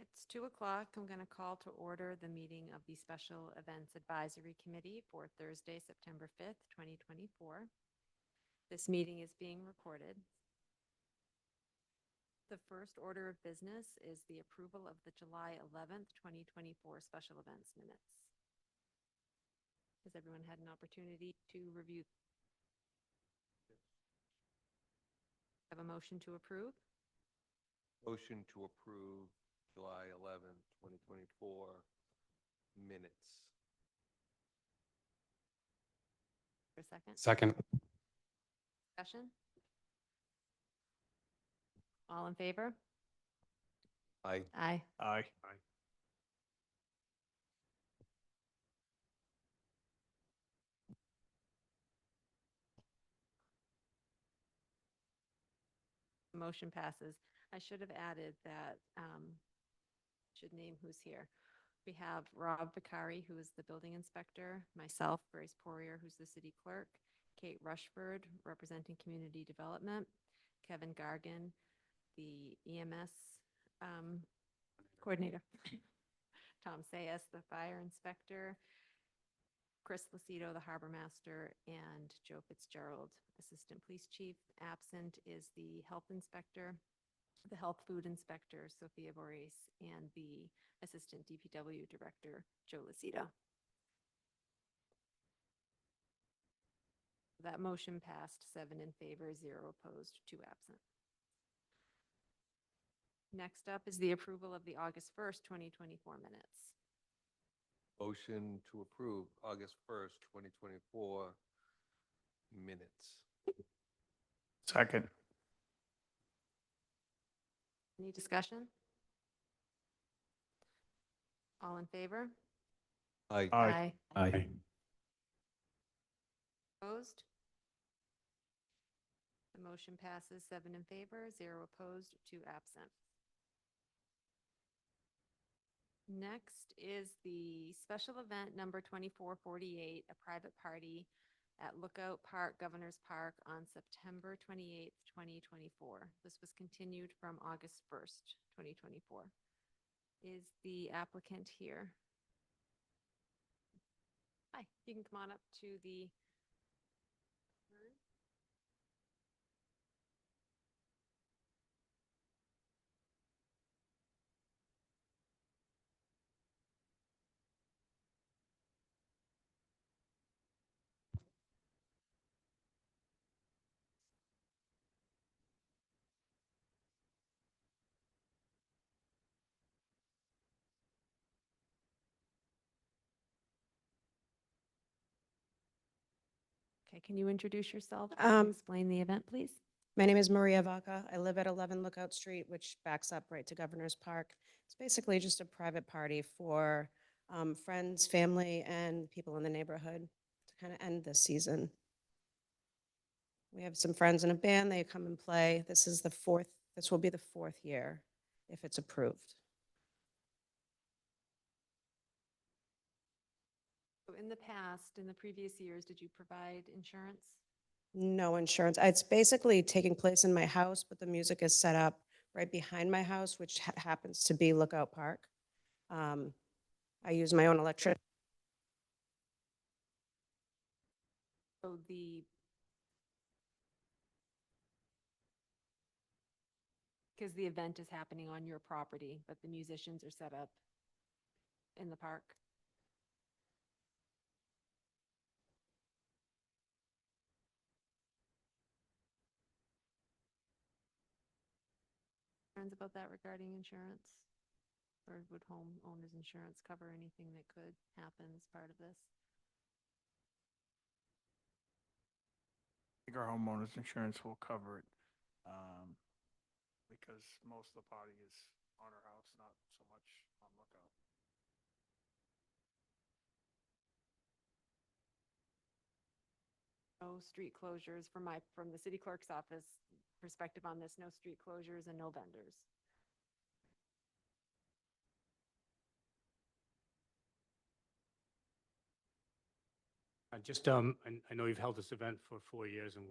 It's 2:00. I'm going to call to order the meeting of the Special Events Advisory Committee for Thursday, September 5th, 2024. This meeting is being recorded. The first order of business is the approval of the July 11th, 2024 special events minutes. Has everyone had an opportunity to review? Have a motion to approve? Motion to approve July 11th, 2024 minutes. For a second? Second. Discussion? All in favor? Aye. Aye. Aye. Motion passes. I should have added that, should name who's here. We have Rob Vicari, who is the building inspector, myself, Grace Poirier, who's the city clerk, Kate Rushford, representing community development, Kevin Gargan, the EMS coordinator, Tom Sayas, the fire inspector, Chris Lucido, the harbor master, and Joe Fitzgerald, assistant police chief. Absent is the health inspector, the health food inspector, Sophia Boris, and the assistant DPW director, Joe Lucido. That motion passed 7 in favor, 0 opposed, 2 absent. Next up is the approval of the August 1st, 2024 minutes. Motion to approve August 1st, 2024 minutes. Second. Any discussion? All in favor? Aye. Aye. Aye. Opposed? The motion passes 7 in favor, 0 opposed, 2 absent. Next is the special event number 2448, a private party at Lookout Park, Governor's Park on September 28th, 2024. This was continued from August 1st, 2024. Is the applicant here? Hi, you can come on up to the Okay, can you introduce yourself and explain the event, please? My name is Maria Vaca. I live at 11 Lookout Street, which backs up right to Governor's Park. It's basically just a private party for friends, family, and people in the neighborhood to kind of end this season. We have some friends in a band. They come and play. This will be the 4th year if it's approved. So in the past, in the previous years, did you provide insurance? No insurance. It's basically taking place in my house, but the music is set up right behind my house, which happens to be Lookout Park. I use my own electric. So because the event is happening on your property, but the musicians are set up in the park? Concerns about that regarding insurance? Or would homeowners insurance cover anything that could happen as part of this? I think our homeowners insurance will cover it, because most of the party is on our house, not so much on Lookout. No street closures from the city clerk's office perspective on this, no street closures and no vendors. I know you've held this event for 4 years, and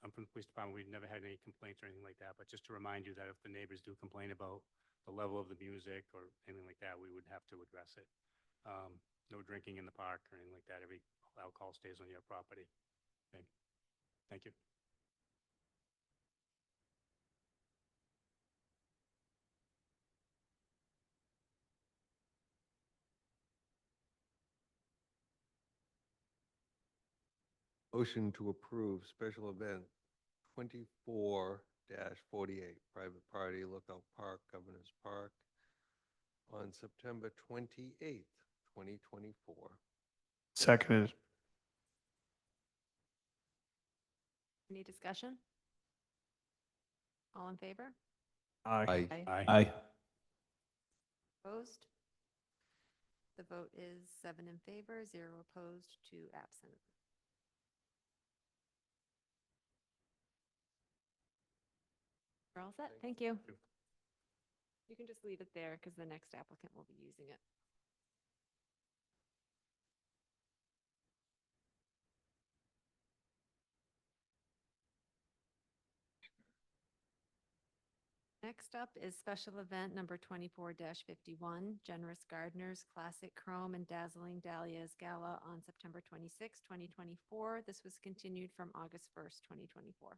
I'm from the police department. We've never had any complaints or anything like that. But just to remind you that if the neighbors do complain about the level of the music or anything like that, we would have to address it. No drinking in the park or anything like that. Every alcohol stays on your property. Okay. Thank you. Motion to approve special event 24-48, private party, Lookout Park, Governor's Park, on September 28th, 2024. Seconded. Any discussion? All in favor? Aye. Aye. Aye. Opposed? The vote is 7 in favor, 0 opposed, 2 absent. We're all set. Thank you. you. You can just leave it there because the next applicant will be using it. Next up is special event number 24-51, Generous Gardeners Classic Chrome and Dazzling Dahlias Gala on September 26, 2024. This was continued from August 1st, 2024.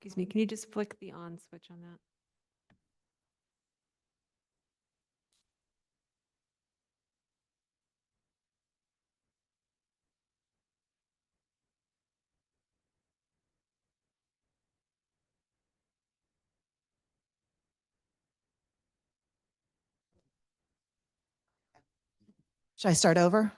Excuse me, can you just flick the on switch on that? Should I start over?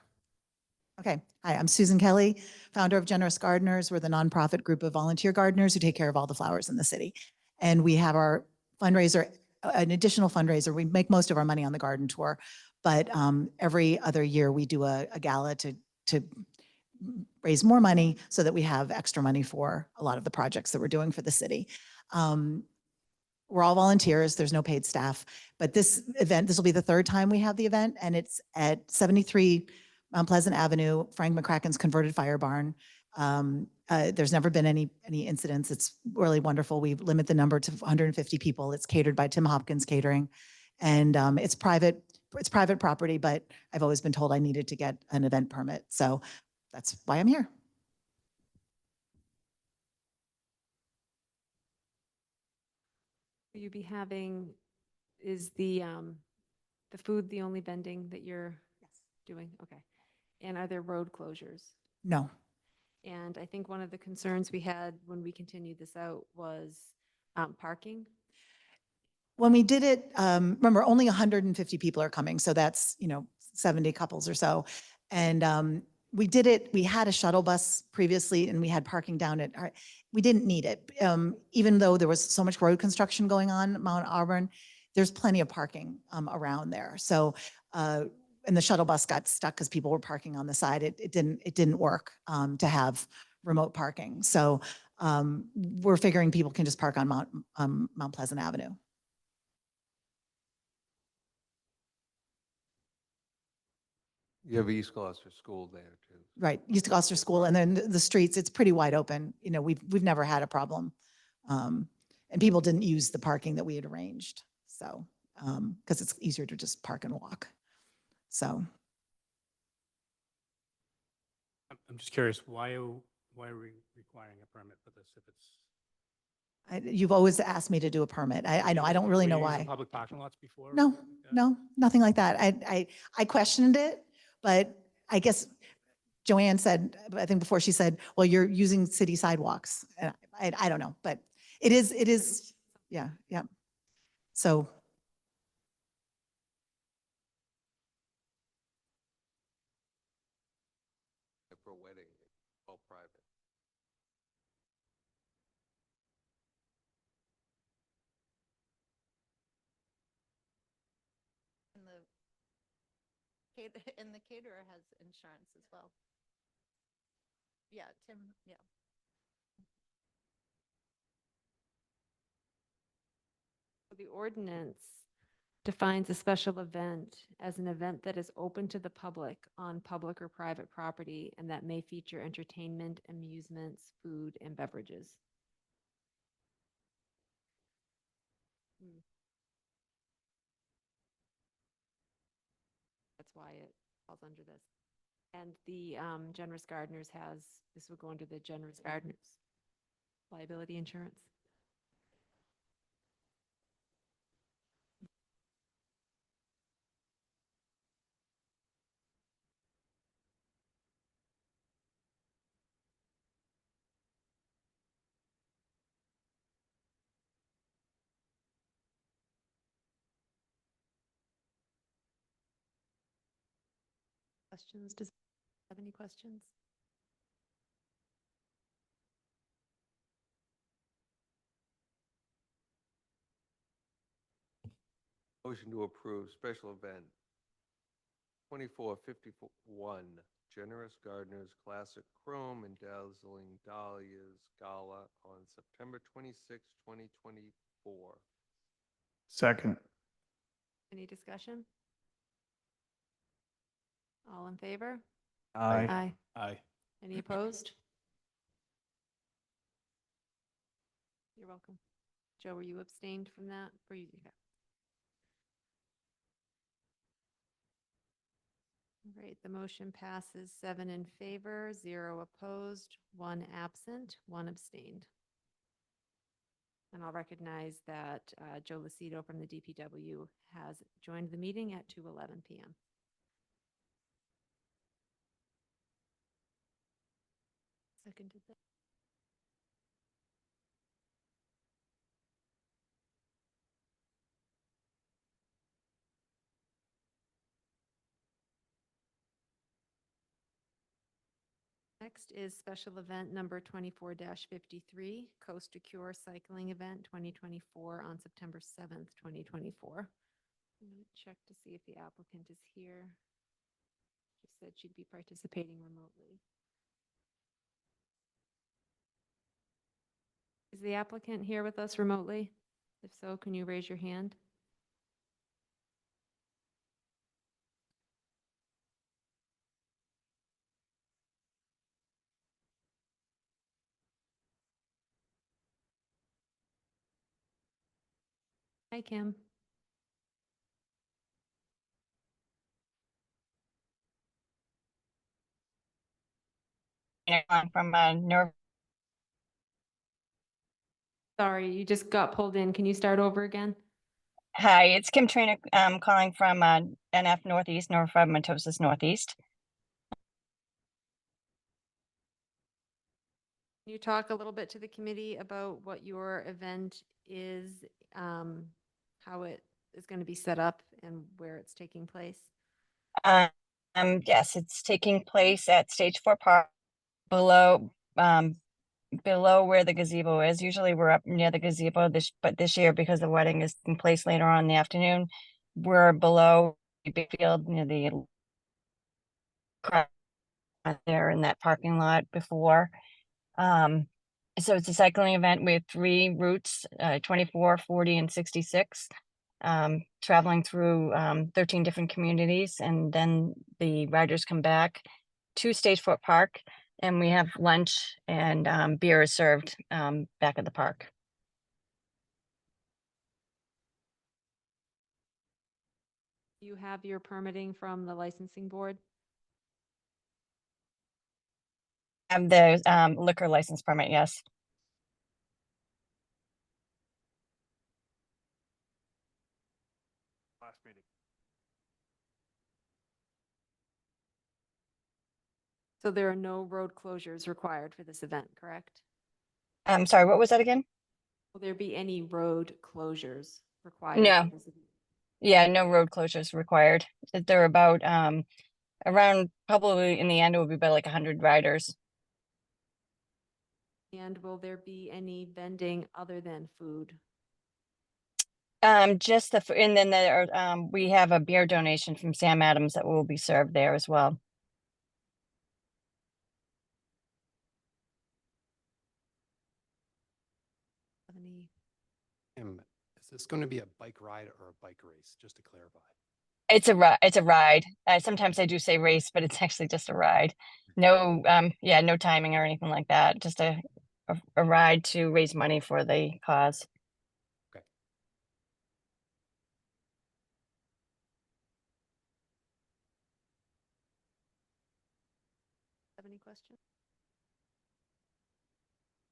Okay. Hi, I'm Susan Kelly, founder of Generous Gardeners. We're the nonprofit group of volunteer gardeners who take care of all the flowers in the city. And we have our fundraiser, an additional fundraiser. We make most of our money on the garden tour, but every other year we do a gala to raise more money so that we have extra money for a lot of the projects that we're doing for the city. We're all volunteers. There's no paid staff, but this will be the third time we have the event, and it's at 73 Mount Pleasant Avenue, Frank McCracken's converted fire barn. There's never been any incidents. It's really wonderful. We limit the number to 150 people. It's catered by Tim Hopkins Catering, and it's private property, but I've always been told I needed to get an event permit. So that's why I'm here. Will you be having, is the food the only vending that you're doing? Okay. And are there road closures? No. And I think one of the concerns we had when we continued this out was parking. When we did it, remember, only 150 people are coming. So that's, 70 couples or so. And we did it, we had a shuttle bus previously and we had parking down at we didn't need it. Even though there was so much road construction going on at Mount Auburn, there's plenty of parking around there. So, and the shuttle bus got stuck because people were parking on the side. It didn't work to have remote parking. So we're figuring people can just park on Mount Pleasant Avenue. You have East Gloucester School there too. Right, East Gloucester School, and then the streets, it's pretty wide open. We've never had a problem. And people didn't use the parking that we had arranged. So, because it's easier to just park and walk. So. I'm just curious, why are we requiring a permit for this if it's? You've always asked me to do a permit. I know, I don't really know Were you using why. Public parking lots before? or No, anything like that? no, nothing like that. I questioned it, but I guess Joanne said, I think before she said, well, you're using city sidewalks. And I don't know, but it is, yeah. So. For a wedding, all private. And the caterer has insurance as well. Yeah, Tim, yeah. The ordinance defines a special event as an event that is open to the public on public or private property and that may feature entertainment, amusements, food, and beverages. That's why it falls under this. And the Generous Gardeners this would go under the Generous Gardeners liability insurance. Questions? Does anyone have any questions? Motion to approve special event 2451 Generous Gardeners Classic Chrome and Dazzling Dahlias Gala on September 26, 2024. Second. Any discussion? All in favor? Aye. Aye. Aye. Any opposed? You're welcome. Joe, were you abstained from that? Were you? Okay. All right, the motion passes 7 in favor, 0 opposed, 1 absent, 1 abstained. And I'll recognize that Joe Lucido from the DPW has joined the meeting at 2:11 p.m. Seconded that. Next is special event number 24-53, Coast to Cure Cycling Event 2024 on September 7th, 2024. I'm going to check to see if the applicant is here. She said she'd be participating remotely. Is the applicant here with us remotely? If so, can you raise your hand? Hi, Kim. I'm from Sorry, you just got pulled in. Can you start over again? Hi, it's Kim Trina, calling from NF Northeast, Neurofibromatosis Northeast. Can you talk a little bit to the committee about what your event is, how it is going to be set up and where it's taking place? Yes, it's taking place at Stage 4 Park below where the gazebo is. Usually we're up near the gazebo but this year, because the wedding is taking place later on in the afternoon, we're below the big field near the there in that parking lot before. So it's a cycling event with 3 routes, 24, 40, and 66, traveling through 13 different communities. And then the riders come back to Stage 4 Park, and we have lunch and beer is served back at the park. You have your permitting from the licensing board? Have the liquor license permit, yes. Last meeting. So there are no road closures required for this event, correct? I'm sorry, what was that again? Will there be any road closures required? No. for this event? Yeah, no road closures required. They're about around, probably in the end, it will be about like 100 riders. And will there be any vending other than food? Just and then there are, we have a beer donation from Sam Adams that will be served there as well. Any, Is this going to be a bike ride or a bike race, just to clarify? It's a ride. Sometimes I do say race, but it's actually just a ride. No, yeah, no timing or anything like that. Just a ride to raise money for the cause. have any questions?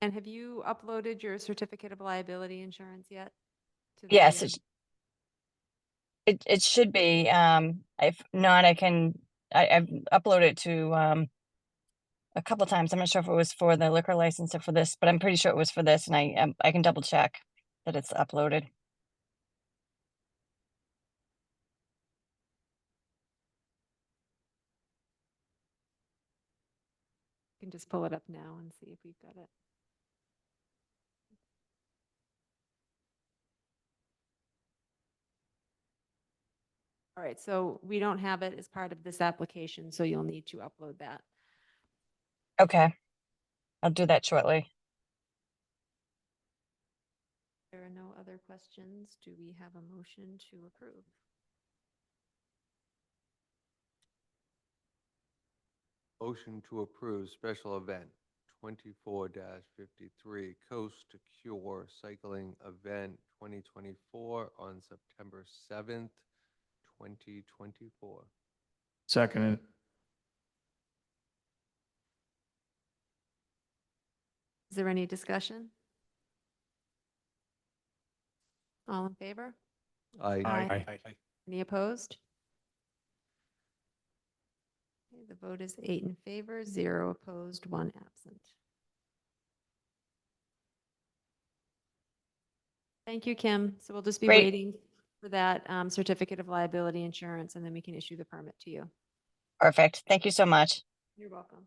And have you uploaded your certificate of liability insurance yet? to the, Yes, um, it should be. If not, I've uploaded it to a couple times. I'm not sure if it was for the liquor license or for this, but I'm pretty sure it was for this, and I can double check that it's uploaded. can just pull it up now and see if we've got it. All right, so we don't have it as part of this application, so you'll need to upload that. Okay, I'll do that shortly. There are no other questions. Do we have a motion to approve? Motion to approve special event 24-53 Coast to Cure Cycling Event 2024 on September 7th, 2024. Seconded. Is there any discussion? All in favor? Aye. Any opposed? Okay, the vote is 8 in favor, 0 opposed, 1 absent. Thank you, Kim. So we'll just be Great. waiting for that certificate of liability insurance, and then we can issue the permit to you. Perfect. Thank you so much. You're welcome.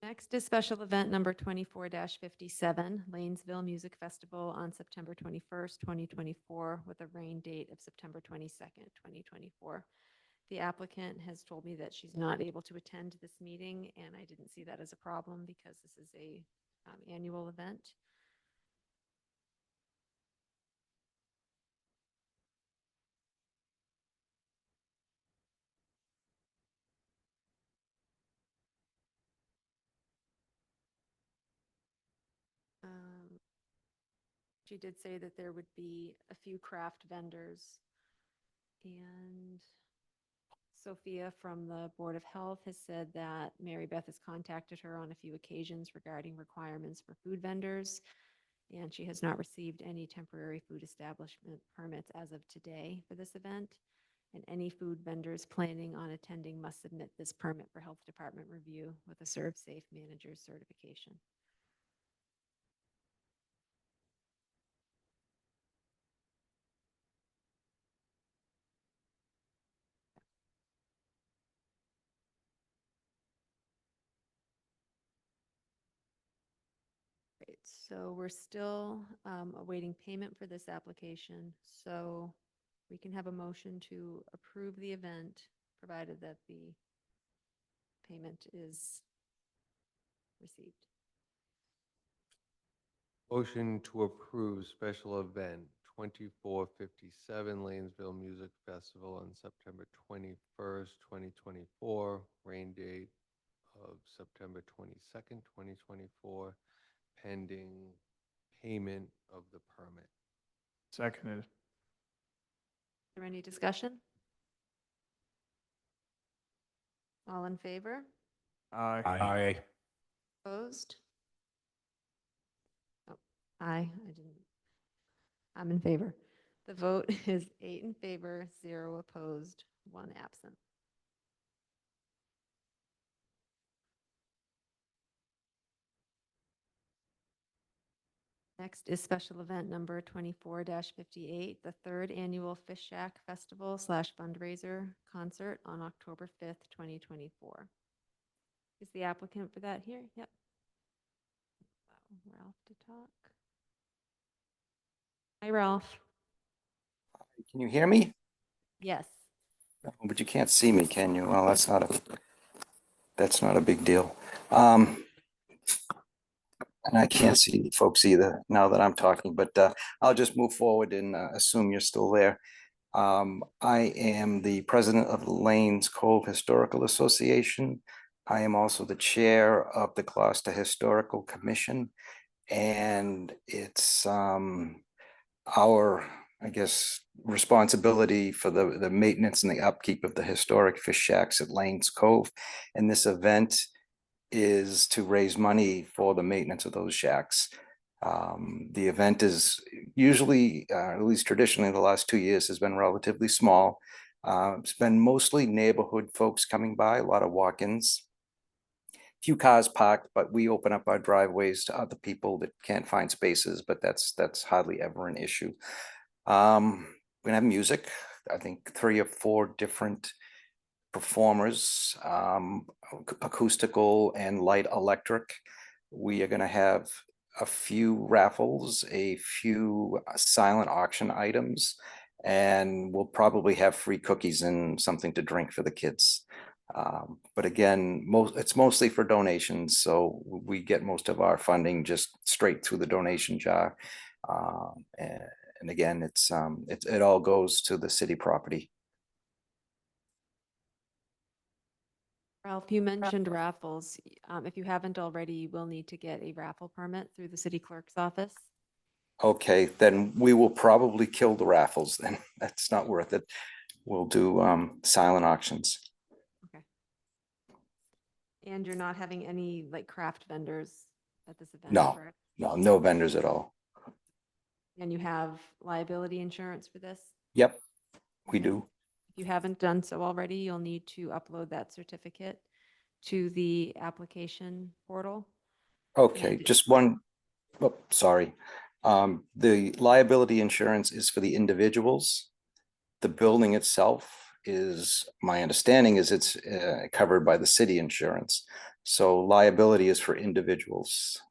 Next is special event number 24-57, Lanesville Music Festival on September 21st, 2024, with a rain date of September 22nd, 2024. The applicant has told me that she's not able to attend this meeting, and I didn't see that as a problem because this is a annual event. She did say that there would be a few craft vendors, and Sophia from the Board of Health has said that Mary Beth has contacted her on a few occasions regarding requirements for food vendors, and she has not received any temporary food establishment permits as of today for this event. And any food vendors planning on attending must submit this permit for Health Department review with a Serve Safe Manager's certification. Great, so we're still awaiting payment for this application. So we can have a motion to approve the event, provided that the payment is received. Motion to approve special event 2457 Lanesville Music Festival on September 21st, 2024, rain date of September 22nd, 2024, pending payment of the permit. Seconded. Is there any discussion? All in favor? Aye. Opposed? Oh, aye, I didn't. I'm in favor. The vote is 8 in favor, 0 opposed, 1 absent. Next is special event number 24-58, the third annual Fish Shack Festival / fundraiser concert on October 5th, 2024. Is the applicant for that here? Yep. Allow Ralph to talk. Hi, Ralph. Can you hear me? Yes. No, but you can't see me, can you? Well, that's not a big deal. And I can't see folks either now that I'm talking, but I'll just move forward and assume you're still there. I am the president of the Lanes Cove Historical Association. I am also the chair of the Gloucester Historical Commission. And it's our, I guess, responsibility for the maintenance and the upkeep of the historic fish shacks at Lanes Cove. And this event is to raise money for the maintenance of those shacks. The event is usually, at least traditionally, the last 2 years has been relatively small. It's been mostly neighborhood folks coming by, a lot of walk-ins. Few cars parked, but we open up our driveways to other people that can't find spaces, but that's hardly ever an issue. We're gonna have music, I think 3 or 4 different performers, acoustical and light electric. We are gonna have a few raffles, a few silent auction items, and we'll probably have free cookies and something to drink for the kids. But again, it's mostly for donations, so we get most of our funding just straight through the donation jar. And again, it all goes to the city property. Ralph, you mentioned raffles. If you haven't already, you will need to get a raffle permit through the city clerk's office. Okay, then we will probably kill the raffles then. That's not worth it. We'll do silent auctions. Okay. And you're not having any like craft vendors at this event, No. correct? No vendors at all. And you have liability insurance for this? Yep, we do. If you haven't done so already, you'll need to upload that certificate to the application portal. Okay, And- just one, oh, sorry. The liability insurance is for the individuals. The building itself is, my understanding is it's covered by the city insurance. So liability is for individuals.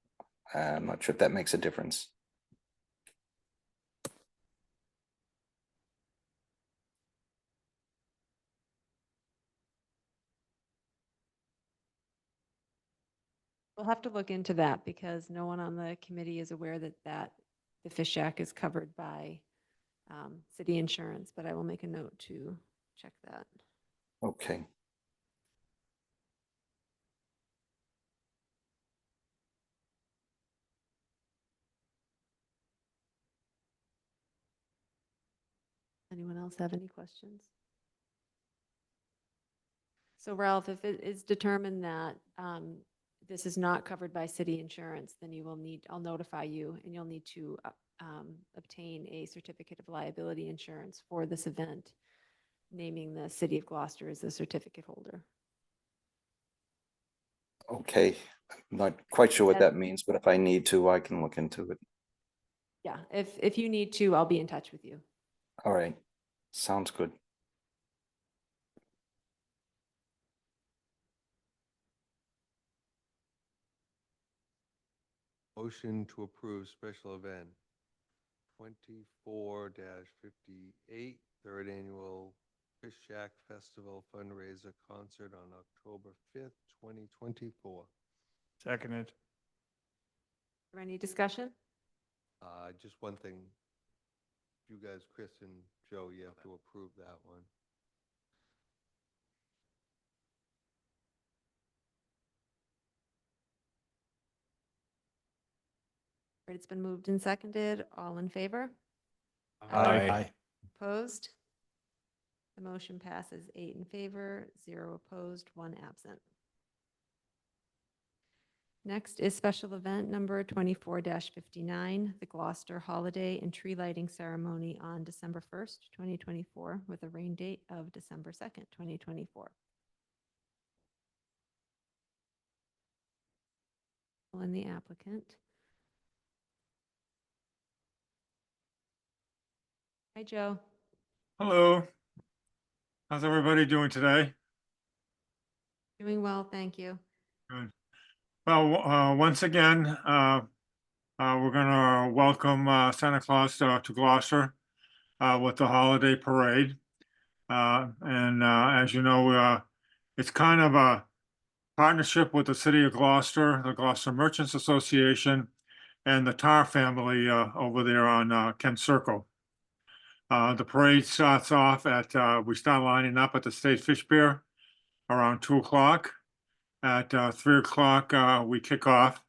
I'm not sure if that makes a difference. We'll have to look into that because no one on the committee is aware that the Fish Shack is covered by city insurance, but I will make a note to check that. Okay. Anyone else have any questions? So Ralph, if it is determined that this is not covered by city insurance, then I'll notify you and you'll need to obtain a certificate of liability insurance for this event, naming the city of Gloucester as the certificate holder. Okay, I'm not quite sure what That- that means, but if I need to, I can look into it. Yeah, if you need to, I'll be in touch with you. All right, sounds good. Motion to approve special event 24-58, third annual Fish Shack Festival fundraiser concert on October 5th, 2024. Seconded. Is there any discussion? Just one thing. You guys, Chris and Joe, you have to approve that one. Right, it's been moved and seconded. All in favor? Aye. Opposed? The motion passes 8 in favor, 0 opposed, 1 absent. Next is special event number 24-59, the Gloucester Holiday and Tree Lighting Ceremony on December 1st, 2024, with a rain date of December 2nd, 2024. And the applicant. Hi, Joe. Hello. How's everybody doing today? Doing well, thank you. Good. Well, once again, we're gonna welcome Santa Claus to Gloucester with the holiday parade. And as you know, it's kind of a partnership with the city of Gloucester, the Gloucester Merchants Association, and the Tar family over there on Kent Circle. The parade starts off at, we start lining up at the State Fish Pier around 2 o'clock. At 3 o'clock, we kick off.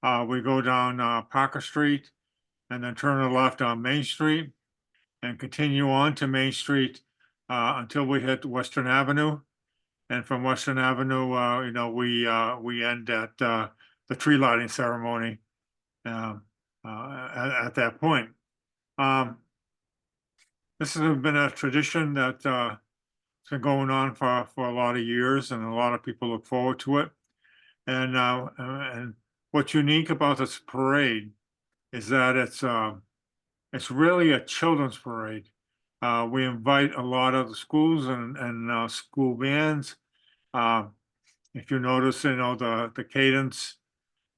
We go down Parker Street and then turn left on Main Street and continue on to Main Street until we hit Western Avenue. And from Western Avenue, we end at the tree lighting ceremony at that point. This has been a tradition that it's been going on for a lot of years, and a lot of people look forward to it. And what's unique about this parade is that it's really a children's parade. We invite a lot of the schools and school bands. If you notice, the cadence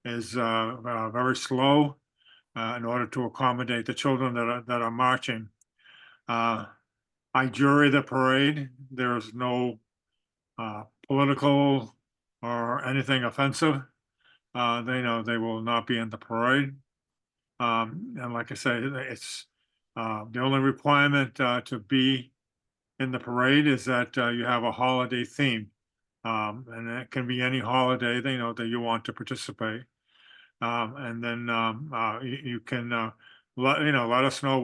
is very slow in order to accommodate the children that are marching. I jury the parade. There's no political or anything offensive. They know they will not be in the parade. And like I say, it's the only requirement to be in the parade is that you have a holiday theme. And it can be any holiday that you want to participate. And then you can let us know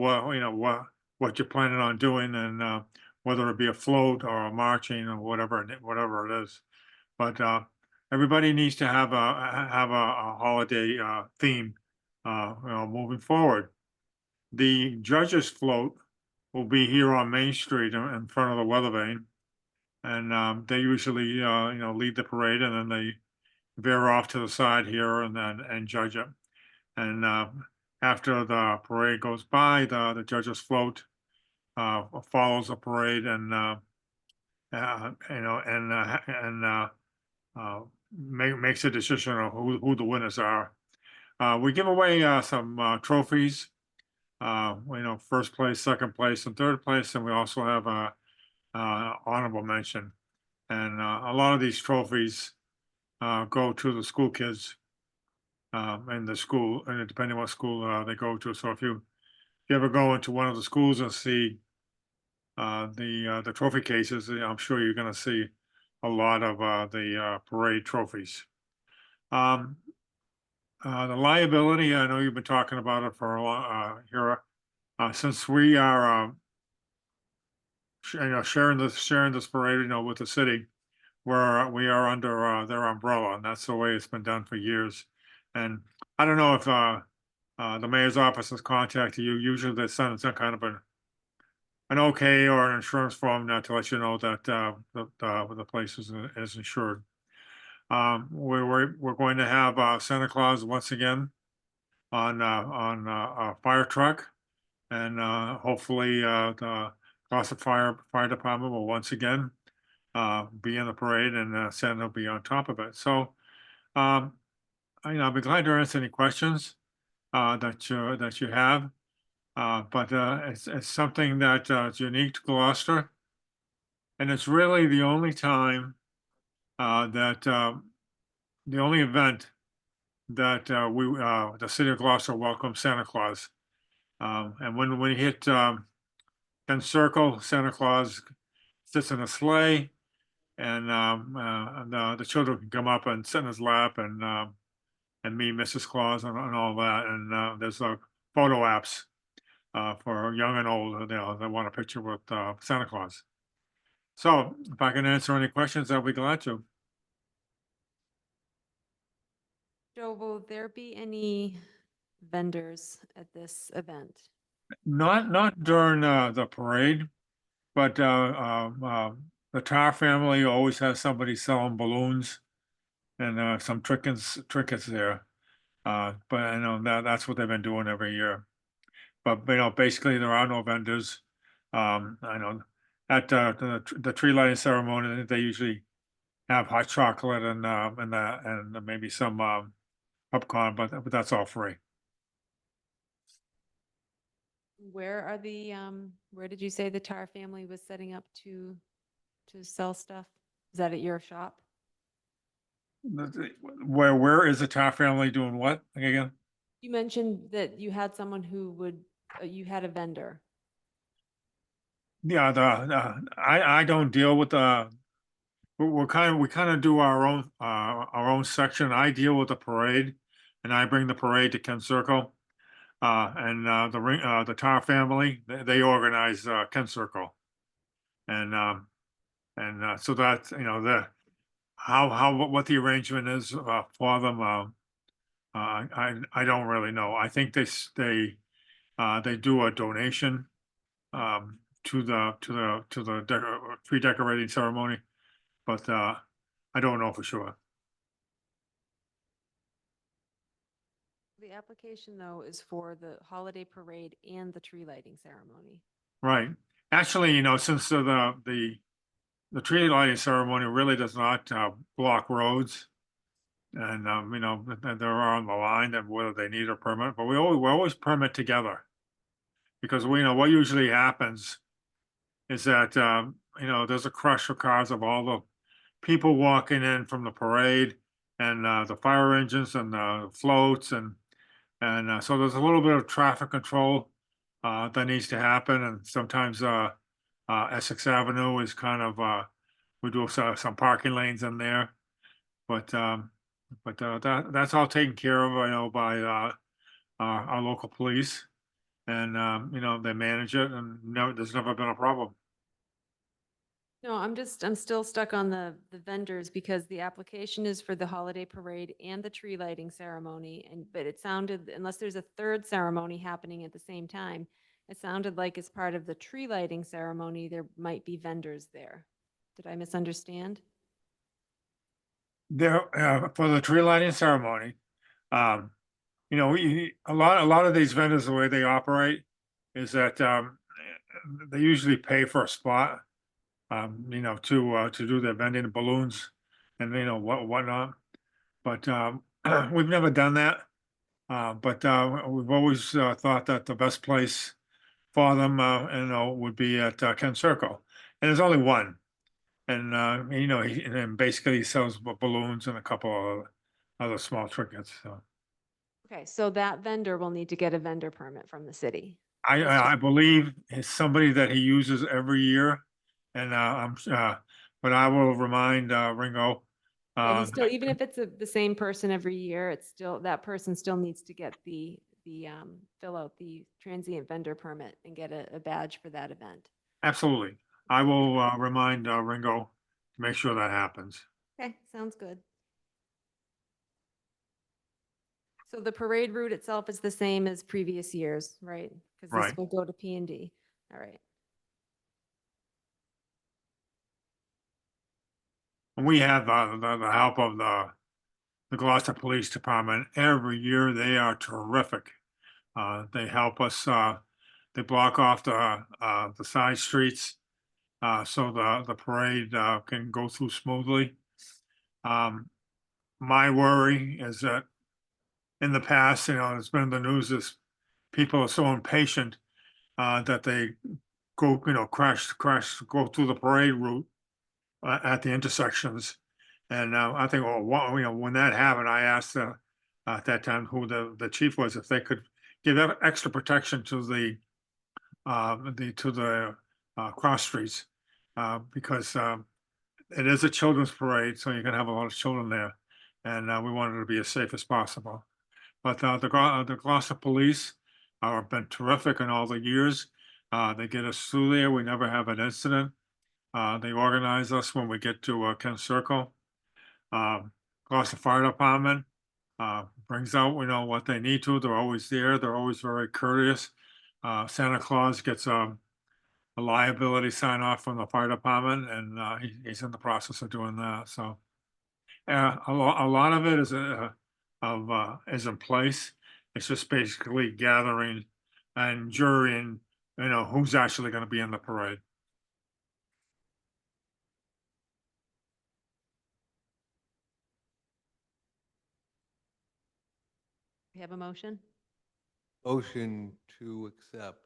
what you're planning on doing, and whether it be a float or a marching or whatever it is. But everybody needs to have a holiday theme moving forward. The judges float will be here on Main Street in front of the weather vane, and they usually lead the parade, and then they veer off to the side here and judge it. And after the parade goes by, the judges float follows the parade, and makes a decision of who the winners are. We give away some trophies. First place, second place, and third place, and we also have a honorable mention. And a lot of these trophies go to the school kids in the school, and depending on what school they go to. So if you ever go into one of the schools and see the trophy cases, I'm sure you're going to see a lot of the parade trophies. The liability, I know you've been talking about it for a long here. Since we are sharing this parade with the city, where we are under their umbrella, and that's the way it's been done for years. And I don't know if the mayor's office has contacted you. Usually they send some kind of an okay or an insurance form to let you know that the place is insured. We're going to have Santa Claus once again on a fire truck, and hopefully the Gloucester Fire Department will once again be in the parade, and Santa will be on top of it. So I'll be glad to answer any questions that you have. But it's something that is unique to Gloucester, and it's really the only time that the only event that the city of Gloucester welcomes Santa Claus. And when we hit Kent Circle, Santa Claus sits in a sleigh, and the children can come up and sit in his lap and meet Mrs. Claus and all that. And there's photo apps for young and old that want a picture with Santa Claus. So if I can answer any questions, I'll be glad to. Joe, will there be any vendors at this event? Not during the parade, but the Tar family always has somebody selling balloons and some trinkets there. But I know that's what they've been doing every year. but, basically there are no vendors. I know at, the tree lighting ceremony, they usually have hot chocolate and maybe some, popcorn, but that's all free. Where are the, where did you say the Tar family was setting up to sell stuff? Is that at your shop? Where is the Tar family doing what again? You mentioned that you had someone who would, you had a vendor. Yeah, I don't deal with the, we kind of do our own section. I deal with the parade, and I bring the parade to Ken Circle. The Tar family, they organize, Ken Circle. So that, what the arrangement is, for them, I don't really know. I think they do a donation, to the tree decorating ceremony, but, I don't know for sure. The application, though, is for the holiday parade and the tree lighting ceremony. Right. Actually, since the tree lighting ceremony really does not, block roads, and, they're on the line and whether they need a permit, but we always permit together. Because what usually happens is that, there's a crush of cars of all the people walking in from the parade and, the fire engines and the floats and so there's a little bit of traffic control, that needs to happen, and sometimes, Essex Avenue is kind of, we do some parking lanes in there, but, that's all taken care of, by, our local police, and, they manage it, and there's never been a problem. No, I'm still stuck on the vendors because the application is for the holiday parade and the tree lighting ceremony. But it sounded, unless there's a third ceremony happening at the same time, it sounded like as part of the tree lighting ceremony, there might be vendors there. Did I misunderstand? There, for the tree lighting ceremony, a lot of these vendors, the way they operate is that, they usually pay for a spot, to do their vending of balloons and, whatnot. But, we've never done that. But, we've always, thought that the best place for them, would be at, Ken Circle. And there's only one. And, and then basically he sells balloons and a couple of other small trinkets, so. Okay, so that vendor will need to get a vendor permit from the city. I believe it's somebody that he uses every year, and, but I will remind, Ringo. Yeah, he still, even if it's the same person every year, it's still, that person still needs to get fill out the transient vendor permit and get a badge for that event. Absolutely. I will, remind, Ringo to make sure that happens. Okay, sounds good. So the parade route itself is the same as previous years, right? Because this Right. will go to P&D. All right. And we have, the help of the Gloucester Police Department. Every year, they are terrific. They help us, they block off the side streets, so the parade, can go through smoothly. My worry is that in the past, it's been in the news is people are so impatient, that they go, crash, go through the parade route, at the intersections. And, I think, well, when that happened, I asked, at that time who the chief was, if they could give extra protection to the cross streets, because, it is a children's parade, so you're gonna have a lot of children there, and, we wanted it to be as safe as possible. But, the Gloucester Police have been terrific in all the years. They get us through there. We never have an incident. They organize us when we get to, Ken Circle. Gloucester Fire Department, brings out, what they need to. They're always there. They're always very courteous. Santa Claus gets, a liability sign off from the fire department, and, he's in the process of doing that. So, a lot of it is, is in place. It's just basically gathering, and jurying, who's actually going to be in the parade. We have a motion? Motion to accept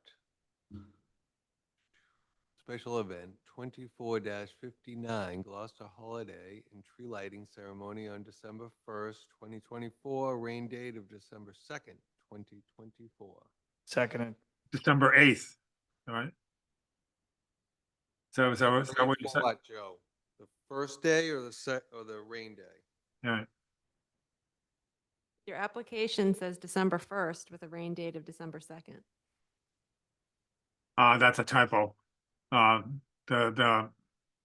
special event 24-59 Gloucester Holiday and Tree Lighting Ceremony on December 1st, 2024, rain date of December 2nd, 2024. Seconded. December 8th, all right? So, is that what you said? What, Joe? The first day or or the rain day? All right. Your application says December 1st with a rain date of December 2nd. That's a typo.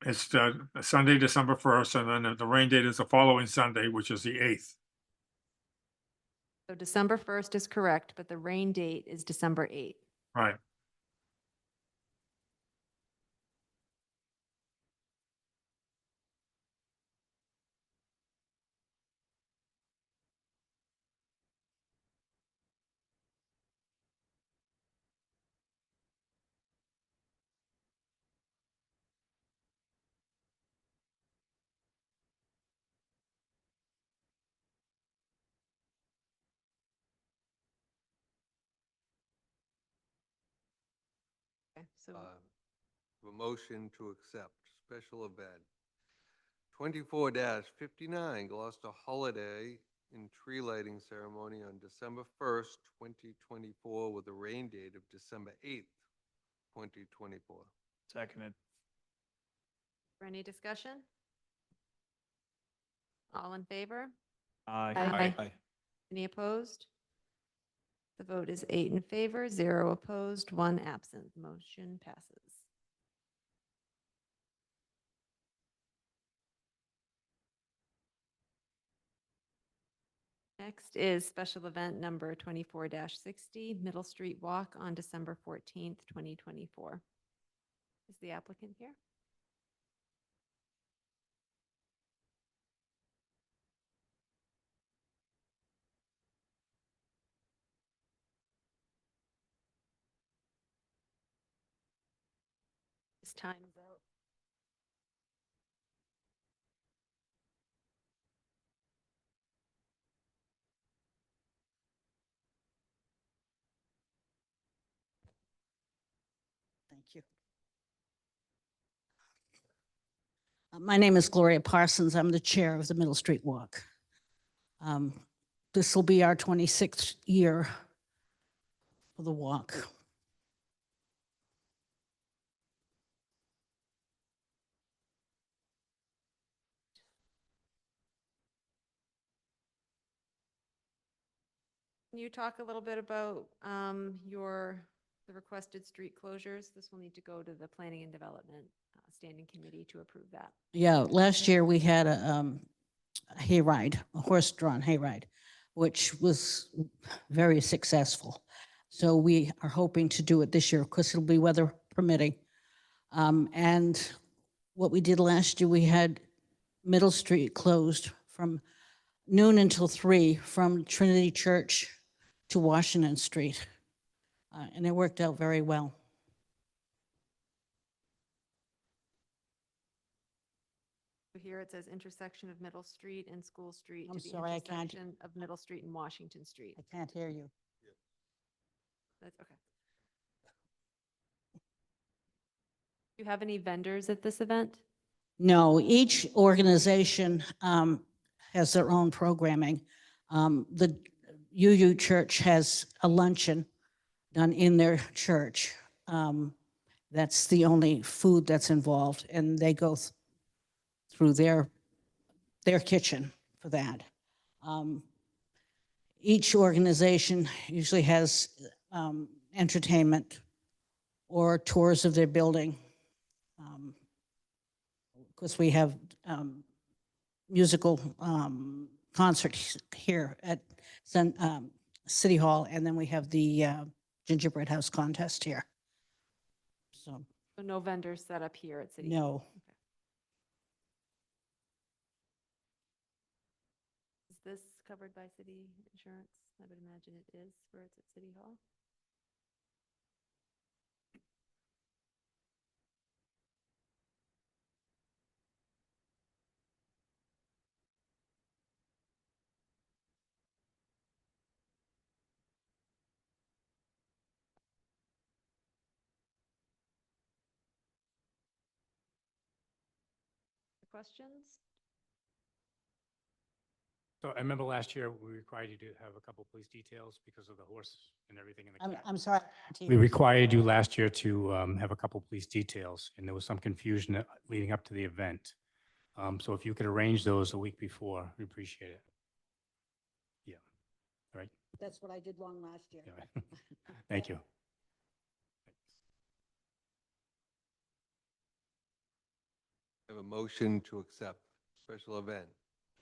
It's the Sunday, December 1st, and then the rain date is the following Sunday, which is the 8th. So December 1st is correct, but the rain date is December 8th. Right. Okay, so A motion to accept special event 24-59 Gloucester Holiday and Tree Lighting Ceremony on December 1st, 2024, with a rain date of December 8th, 2024. Seconded. for any discussion? All in favor? Aye. Aye. Any opposed? The vote is 8 in favor, 0 opposed, 1 absent. Motion passes. Next is special event number 24-60, Middle Street Walk on December 14th, 2024. Is the applicant here? His time is out. Thank you. My name is Gloria Parsons. I'm the chair of the Middle Street Walk. This will be our 26th year for the walk. Can you talk a little bit about the requested street closures? This will need to go to the Planning and Development Standing Committee to approve that. Yeah, last year we had a hayride, a horse-drawn hayride, which was very successful. So we are hoping to do it this year. Of course, it'll be weather permitting. And what we did last year, we had Middle Street closed from noon until 3 from Trinity Church to Washington Street. And it worked out very well. So here it says intersection of Middle Street and School Street I'm to the sorry, I can't- intersection of Middle Street and Washington Street. I can't hear you. That's okay. Do you have any vendors at this event? No, each organization has their own programming. The UU Church has a luncheon done in their church. That's the only food that's involved, and they go through their kitchen for that. Each organization usually has entertainment or tours of their building. Of course, we have musical concerts here at City Hall, and then we have the gingerbread house contest here. So, So no vendors set up here at City Hall? no. Okay. Is this covered by city insurance? I would imagine it is where it's at City Hall. questions? So I remember last year, we required you to have a couple police details because of the horse and everything in the cat. I'm sorry. We required you last year to have a couple police details, and there was some confusion leading up to the event. So if you could arrange those a week before, we appreciate it. Yeah, right? That's what I did wrong last year. Yeah. Thank you. I have a motion to accept special event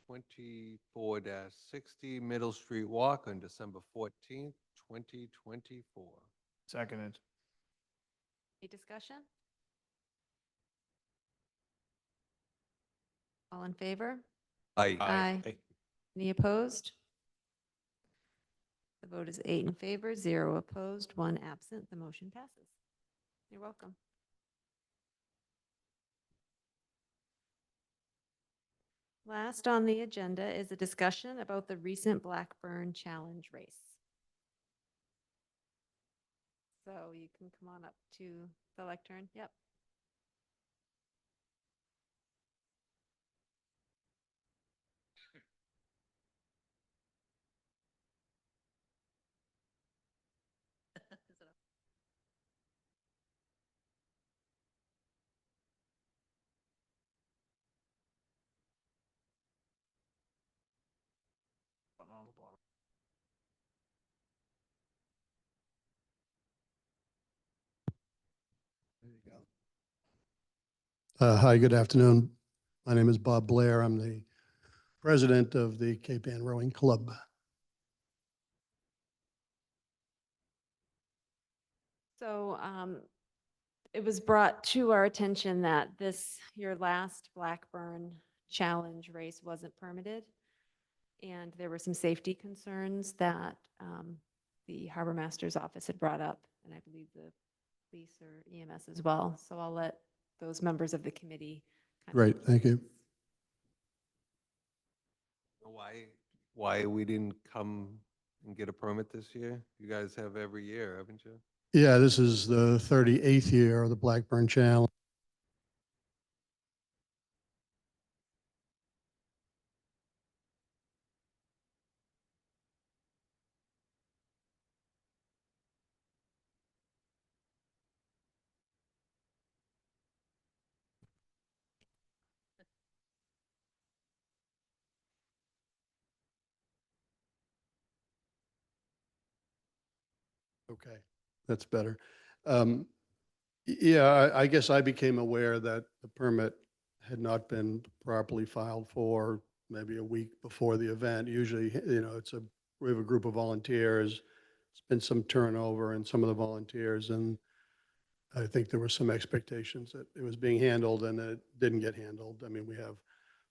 24-60 Middle Street Walk on December 14th, 2024. Seconded. Any discussion? All in favor? Aye. Aye. Any opposed? The vote is 8 in favor, 0 opposed, 1 absent. The motion passes. You're welcome. Last on the agenda is a discussion about the recent Blackburn Challenge race. So you can come on up to the lectern. Yep. Button on the bottom. There you go. Hi, good afternoon. My name is Bob Blair. I'm the president of the Cape Ann Rowing Club. So it was brought to our attention that your last Blackburn Challenge race wasn't permitted. And there were some safety concerns that the Harbor Master's office had brought up, and I believe the police or EMS as well. So I'll let those members of the committee. Great, thank you. Why we didn't come and get a permit this year? You guys have every year, haven't you? Yeah, this is the 38th year of the Blackburn Challenge. Okay, that's better. Yeah, I guess I became aware that the permit had not been properly filed for maybe a week before the event. Usually, we have a group of volunteers. It's been some turnover in some of the volunteers, and I think there were some expectations that it was being handled, and it didn't get handled. I mean, we have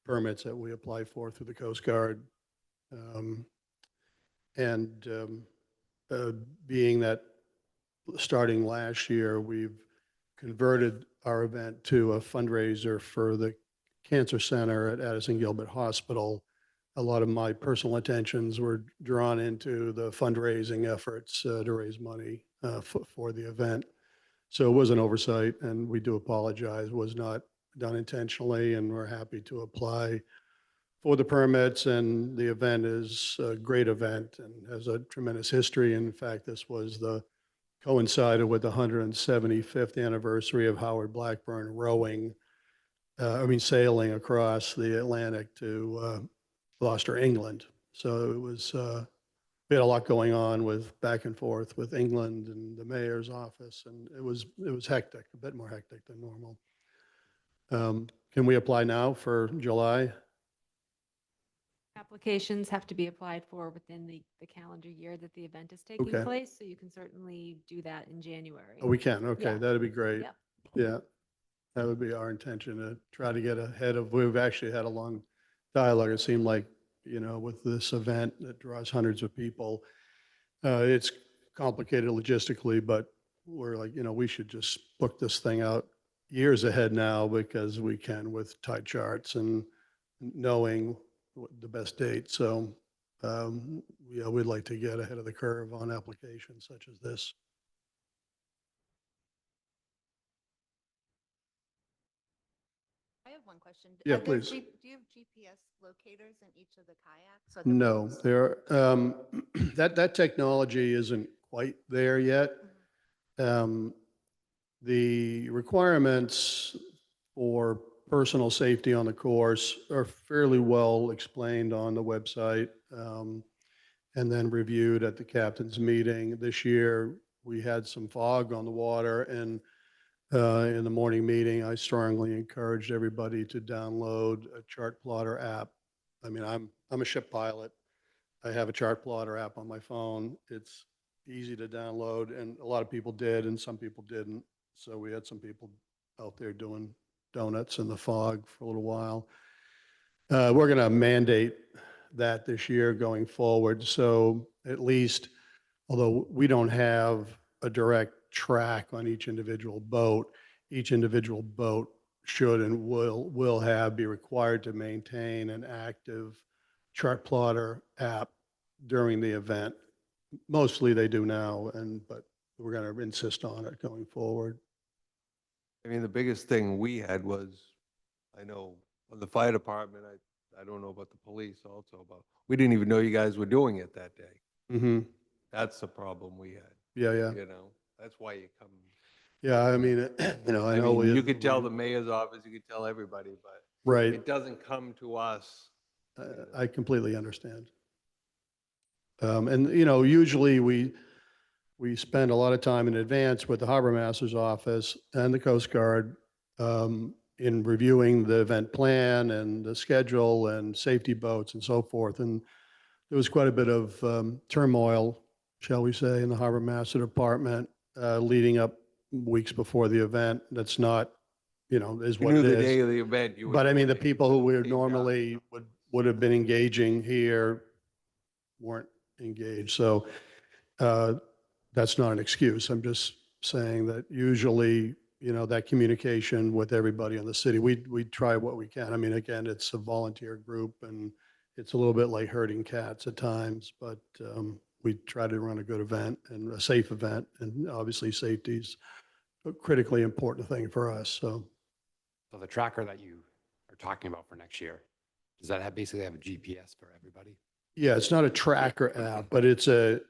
permits that we apply for through the Coast Guard. Being that starting last year, we've converted our event to a fundraiser for the Cancer Center at Addison Gilbert Hospital. A lot of my personal attentions were drawn into the fundraising efforts to raise money for the event. So it was an oversight, and we do apologize. It was not done intentionally, and we're happy to apply for the permits, and the event is a great event and has a tremendous history. In fact, this was coincided with the 175th anniversary of Howard Blackburn sailing across the Atlantic to Gloucester, England. So it was, we had a lot going on with back and forth with England and the mayor's office, and it was hectic, a bit more hectic than normal. Can we apply now for July? Applications have to be applied for within the calendar year that the event is taking Okay. place, so you can certainly do that in January. Oh, we can, okay, Yeah. that'd be great. Yep. Yeah, that would be our intention, to try to get ahead of, we've actually had a long dialogue. It seemed like, with this event that draws hundreds of people, it's complicated logistically, but we're like, we should just book this thing out years ahead now, because we can with tight charts and knowing the best date. So, we'd like to get ahead of the curve on applications such as this. I have one question. Yeah, Are there please. Do you have GPS locators in each of the kayaks? or the No, boats? that technology isn't quite there yet. The requirements for personal safety on the course are fairly well explained on the website, and then reviewed at the captain's meeting. This year, we had some fog on the water, and in the morning meeting, I strongly encouraged everybody to download a chart plotter app. I mean, I'm a ship pilot. I have a chart plotter app on my phone. It's easy to download, and a lot of people did, and some people didn't. So we had some people out there doing donuts in the fog for a little while. We're going to mandate that this year going forward. So at least, although we don't have a direct track on each individual boat should and will be required to maintain an active chart plotter app during the event. Mostly they do now, but we're going to insist on it going forward. I mean, the biggest thing we had was, I know, on the fire department, I don't know about the police also, but we didn't even know you guys were doing it that day. Mm-hmm. That's the problem we had, Yeah. you know? That's why you come. Yeah, I mean, I know. mean, you could tell the mayor's office, you could tell everybody, but Right. it doesn't come to us. I completely understand. And, usually we spend a lot of time in advance with the harbor master's office and the Coast Guard in reviewing the event plan and the schedule and safety boats and so forth. And there was quite a bit of turmoil, shall we say, in the harbor master department leading up weeks before the event. That's not, is You what knew it the is. day of the event. You But I mean, the would people who we came down. normally would have been engaging here weren't engaged. So that's not an excuse. I'm just saying that usually, that communication with everybody in the city, we try what we can. I mean, again, it's a volunteer group and it's a little bit like herding cats at times, but we try to run a good event and a safe event. And obviously safety's a critically important thing for us. So the tracker that you are talking about for next year, does that basically have a GPS for everybody? yeah, it's not a tracker app, but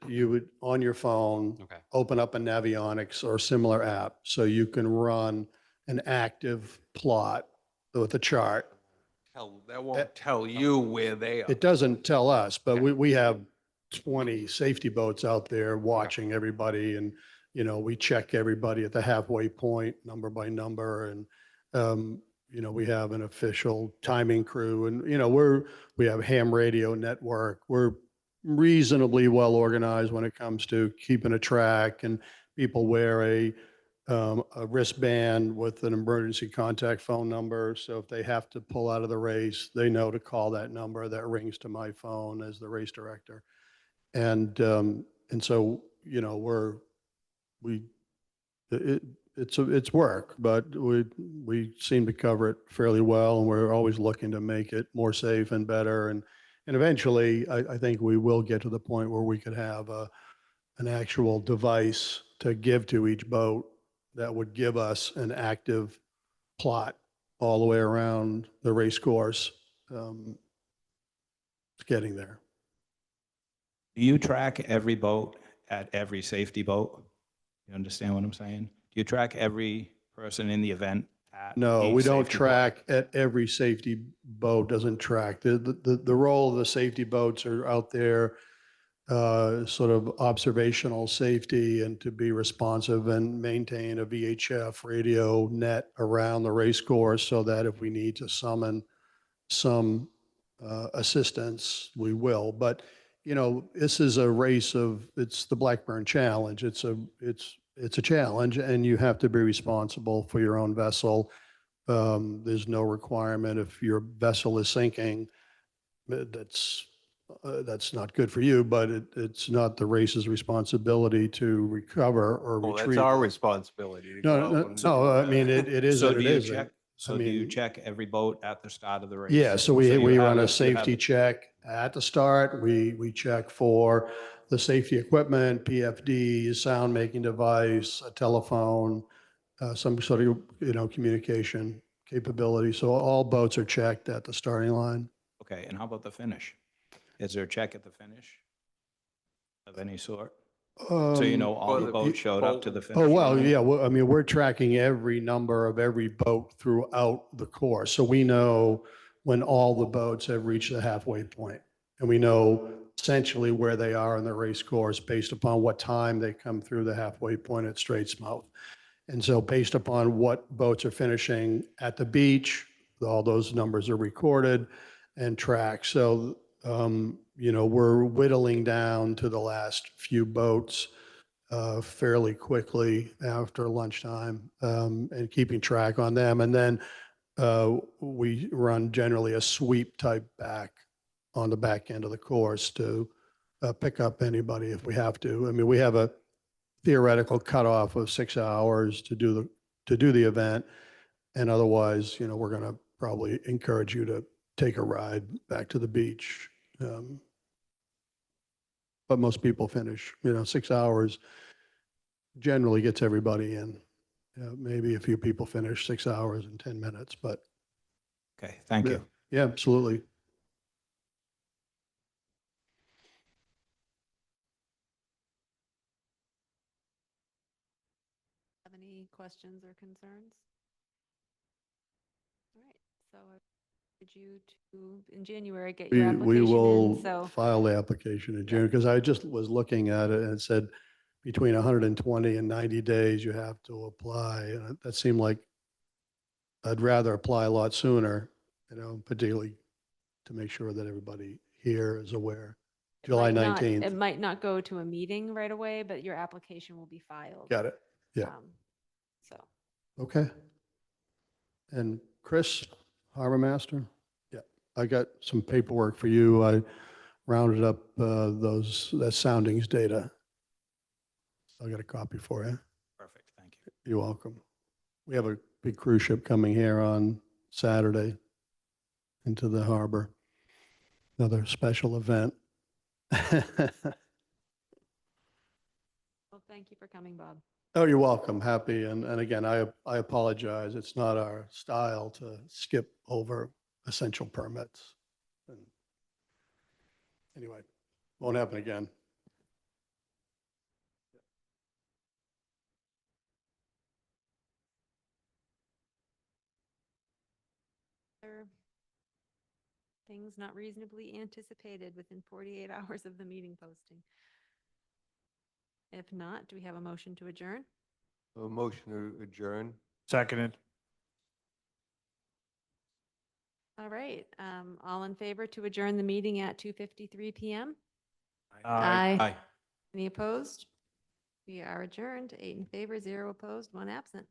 you would, on your phone, Okay. open up a Navionics or similar app, so you can run an active plot with a chart. That won't tell you where they are. It doesn't tell us, but we have 20 safety boats out there watching everybody, and, we check everybody at the halfway point, number by number, and, we have an official timing crew, and, we have ham radio network. We're reasonably well organized when it comes to keeping a track, and people wear a wristband with an emergency contact phone number. So if they have to pull out of the race, they know to call that number that rings to my phone as the race director. And so, it's work, but we seem to cover it fairly well, and we're always looking to make it more safe and better. And eventually, I think we will get to the point where we could have an actual device to give to each boat that would give us an active plot all the way around the race course. It's getting there. Do you track every boat at every safety boat? You understand what I'm saying? Do you track every person in the event? No, each we don't safety boat? track at every safety boat, doesn't track. The role of the safety boats are out there, sort of observational safety and to be responsive and maintain a VHF radio net around the race course so that if we need to summon some assistance, we will. But, this is a race it's the Blackburn Challenge. It's a challenge, and you have to be responsible for your own vessel. There's no requirement if your vessel is sinking, that's not good for you, but it's not the race's responsibility to recover or Well, retrieve. that's our responsibility. to go No, out and no, do I that. mean, it is So and do it you isn't. check, so I do you mean, check every boat at the start of the race? Yeah, so you we have run you a have safety check at the start. We check for the safety equipment, PFDs, sound making device, a telephone, some sort of, communication capability. So all boats are checked at the starting line. Okay, and how about the finish? Is there a check at the finish of any sort? So you know all For the the boats showed up to the finish Oh, well, line? yeah, I mean, we're tracking every number of every boat throughout the course. So we know when all the boats have reached the halfway point. And we know essentially where they are in the race course based upon what time they come through the halfway point at Straits Mouth. And so based upon what boats are finishing at the beach, all those numbers are recorded and tracked. So, you know, we're whittling down to the last few boats fairly quickly after lunchtime and keeping track on them. And then we run generally a sweep type back on the back end of the course to pick up anybody if we have to. I mean, we have a theoretical cutoff of 6 hours to do the event. And otherwise, you know, we're going to probably encourage you to take a ride back to the beach. But most people finish, you know, 6 hours generally gets everybody in. Maybe a few people finish 6 hours and 10 minutes, but Okay, thank you. yeah, absolutely. Have any questions or concerns? All right, so I did you to, in January, get your We application will in, so. file the application in June because I just was looking at it and it said between 120 and 90 days you have to apply. And that seemed like I'd rather apply a lot sooner, you know, particularly to make sure that everybody here is aware. it July might not- 19th. It might not go to a meeting right away, but your application will be filed. Got it. Yeah. So, Okay. And Chris, Harbor Master? Yeah, I got some paperwork for you. I rounded up that soundings data. I got a copy for you. Perfect, thank you. You're welcome. We have a big cruise ship coming here on Saturday into the harbor. Another special event. well, thank you for coming, Bob. Oh, you're welcome. Happy. And again, I apologize. It's not our style to skip over essential permits. And anyway, won't happen again. Other things not reasonably anticipated within 48 hours of the meeting posting. If not, do we have a motion to adjourn? A motion to adjourn. Seconded. All right, all in favor to adjourn the meeting at 2:53 PM? Aye. Any opposed? We are adjourned, 8 in favor, 0 opposed, 1 absent.